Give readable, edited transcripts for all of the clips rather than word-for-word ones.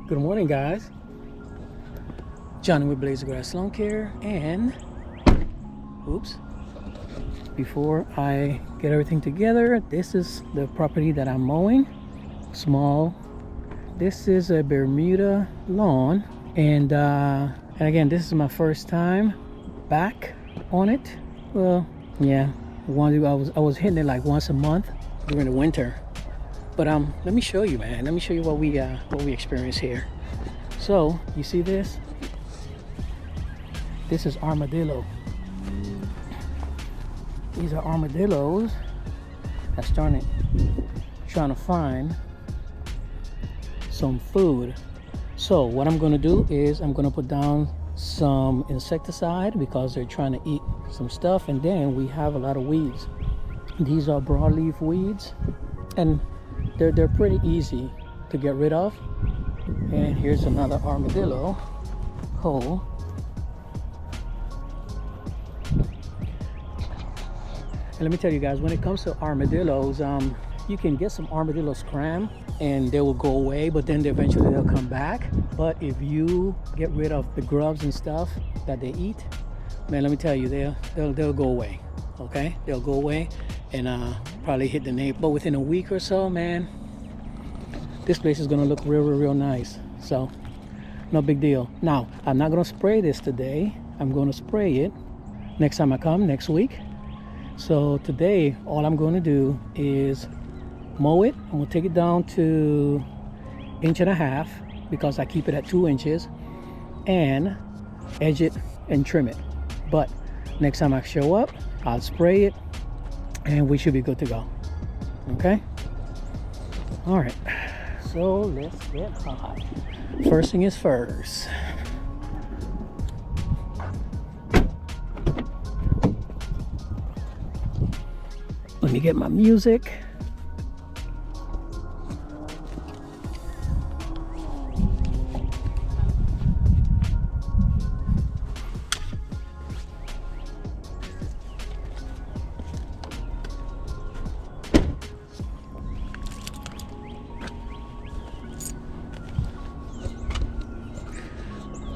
Good morning, guys. Johnny with Blaze Grass Lawn Care, and before I get everything together, this is the property that I'm mowing. Small. This is a Bermuda lawn, and again, this is my first time back on it. Well, yeah, I was hitting it like once a month during the winter. But let me show you, man. Let me show you what we experience here. So you see this? This is armadillo. These are armadillos that's trying to find some food. So what I'm gonna do is I'm gonna put down some insecticide because they're trying to eat some stuff, and then we have a lot of weeds. These are broadleaf weeds, and they're pretty easy to get rid of. And here's another armadillo hole. And let me tell you guys, when it comes to armadillos, you can get some armadillo scram and they will go away, but then eventually they'll come back. But if you get rid of the grubs and stuff that they eat, man, let me tell you, they'll go away. Okay, they'll go away and probably hit the neighbor. But within a week or so, man, this place is gonna look real nice. So no big deal. Now, I'm not gonna spray this today. I'm gonna spray it next time I come, next week. So today, all I'm gonna do is mow it. I'm gonna take it down to 1.5 inches because I keep it at 2 inches, and edge it and trim it. But next time I show up, I'll spray it and we should be good to go. Okay? All right, so let's get hot. First thing is first. Let me get my music.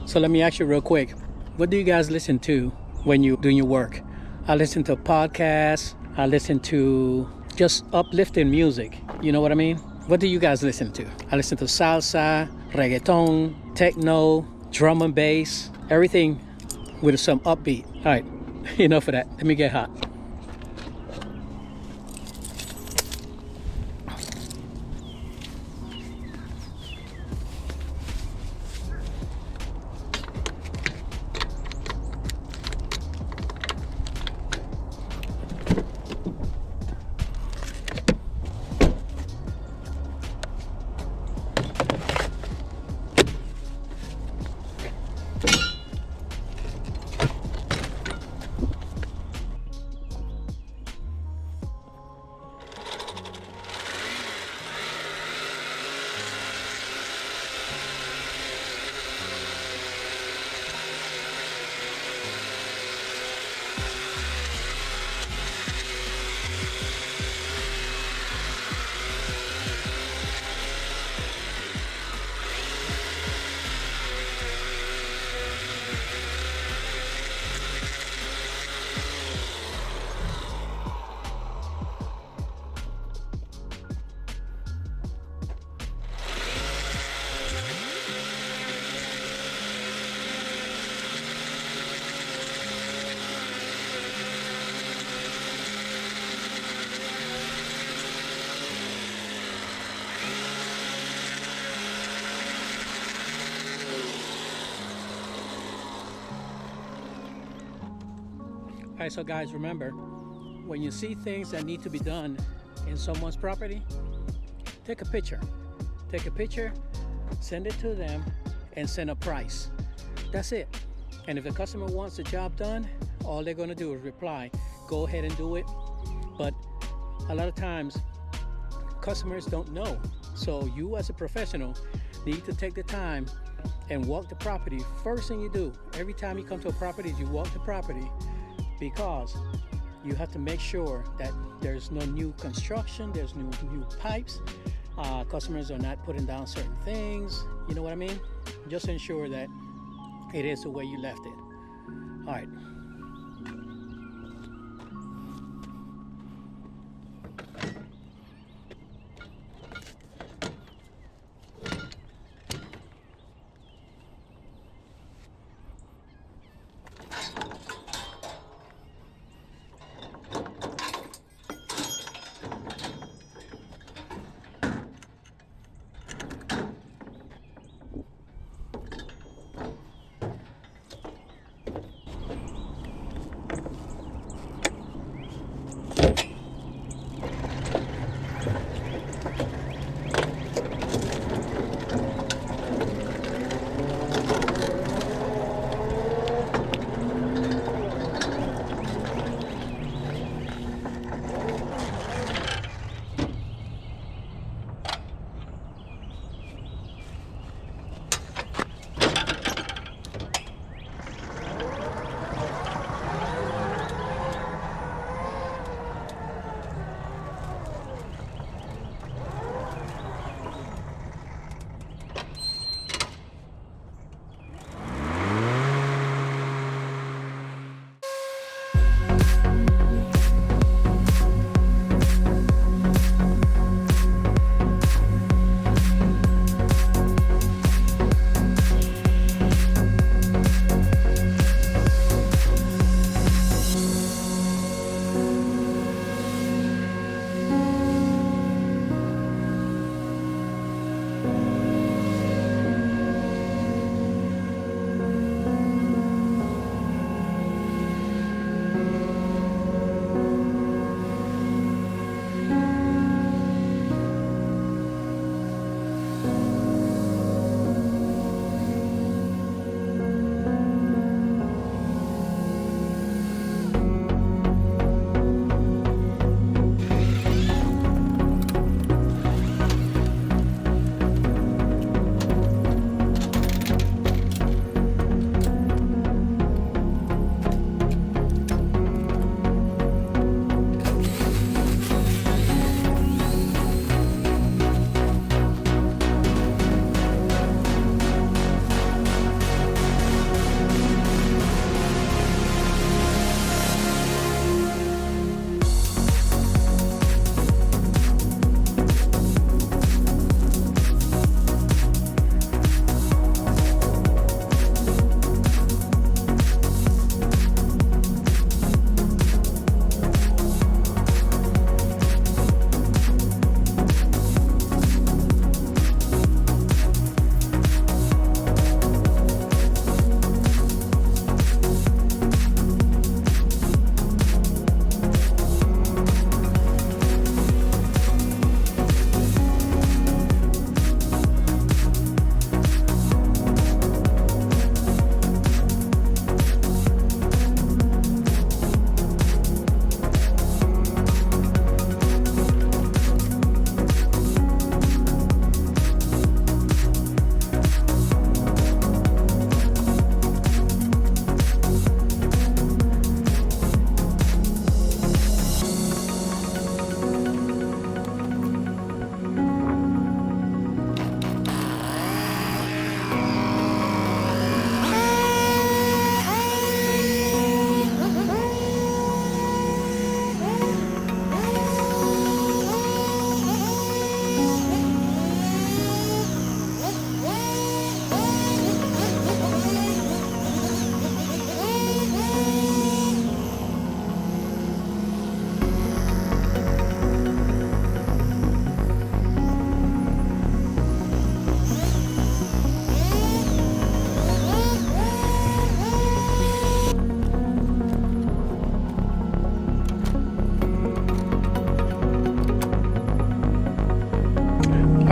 So let me ask you real quick, what do you guys listen to when you're doing your work? I listen to podcasts. I listen to just uplifting music. You know what I mean? What do you guys listen to? I listen to salsa, reggaeton, techno, drum and bass, everything with some upbeat. All right, enough of that. Let me get hot. All right, so guys, remember, when you see things that need to be done in someone's property, take a picture. Take a picture, send it to them, and send a price. That's it. And if the customer wants the job done, all they're gonna do is reply, go ahead and do it. But a lot of times, customers don't know. So you as a professional need to take the time and walk the property. First thing you do, every time you come to a property, you walk the property, because you have to make sure that there's no new construction, there's no new pipes, customers are not putting down certain things. You know what I mean? Just ensure that it is the way you left it. All right.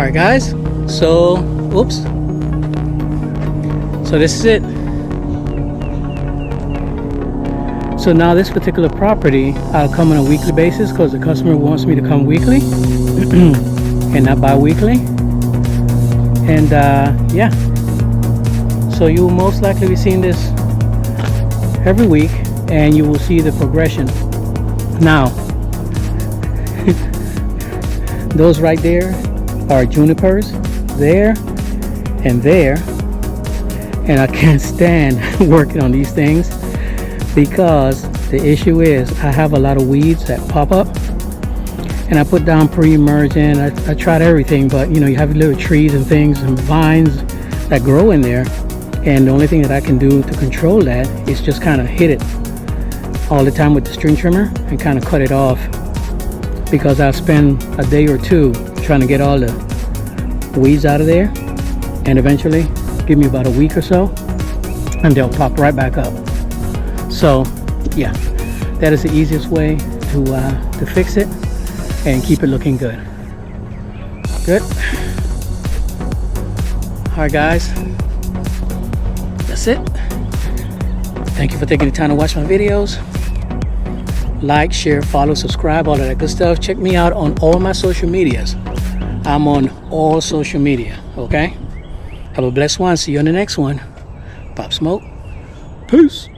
All right, guys. So, oops. So this is it. So now this particular property, I'll come on a weekly basis because the customer wants me to come weekly and not bi-weekly. And yeah, so you will most likely be seeing this every week, and you will see the progression. Now, those right there are junipers there and there, and I can't stand working on these things because the issue is I have a lot of weeds that pop up, and I put down pre-emergent. I tried everything, but you have little trees and things and vines that grow in there, and the only thing that I can do to control that is just kind of hit it all the time with the string trimmer and kind of cut it off, because I'll spend a day or two trying to get all the weeds out of there, and eventually give me about a week or so and they'll pop right back up. So yeah, that is the easiest way to fix it and keep it looking good. Alright guys, that's it. Thank you for taking the time to watch my videos. Like, share, follow, subscribe, all of that good stuff. Check me out on all my social medias. I'm on all social media, okay? Have a blessed one. See you on the next one. Pop Smoke. Peace.